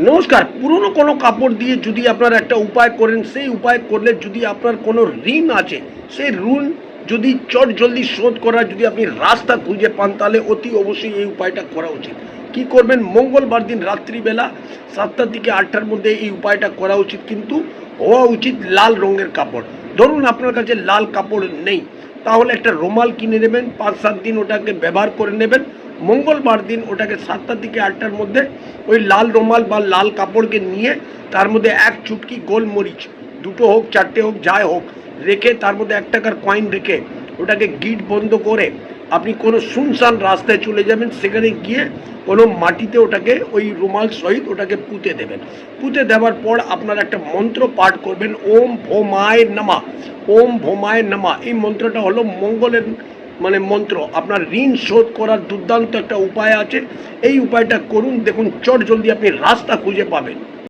নমস্কার। পুরনো কোনো কাপড় দিয়ে যদি আপনারা একটা উপায় করেন, সেই উপায় করলে যদি আপনার কোনো ঋণ আছে, সেই ঋণ যদি চটজলদি শোধ করার যদি আপনি রাস্তা খুঁজে পান, তাহলে অতি অবশ্যই এই উপায়টা করা উচিত। কি করবেন? মঙ্গলবার দিন রাত্রিবেলা 7টা থেকে 8টার মধ্যে এই উপায়টা করা উচিত, কিন্তু হওয়া উচিত লাল রঙের কাপড়। ধরুন আপনার কাছে লাল কাপড় নেই, তাহলে একটা রুমাল কিনে নেবেন, 5-7 দিন ওটাকে ব্যবহার করে নেবেন। মঙ্গলবার দিন ওটাকে 7টা থেকে 8টার মধ্যে ওই লাল রুমাল বা লাল কাপড়কে নিয়ে তার মধ্যে এক চুটকি গোলমরিচ, দুটো হোক, চারটে হোক, যাই হোক, রেখে তার মধ্যে 1 টাকার কয়েন রেখে ওটাকে গিট বন্ধ করে আপনি কোনো শুনশান রাস্তায় চলে যাবেন। সেখানে গিয়ে কোনো মাটিতে ওটাকে ওই রুমাল সহিত ওটাকে পুঁতে দেবেন। পুঁতে দেওয়ার পর আপনার একটা মন্ত্র পাঠ করবেন, ওম ভৌমায় নমঃ। ওম ভৌমায় নমঃ এই মন্ত্রটা হলো মঙ্গলের মন্ত্র। আপনার ঋণ শোধ করার দুর্দান্ত একটা উপায় আছে। এই উপায়টা করুন, দেখুন চট জলদি আপনি রাস্তা খুঁজে পাবেন।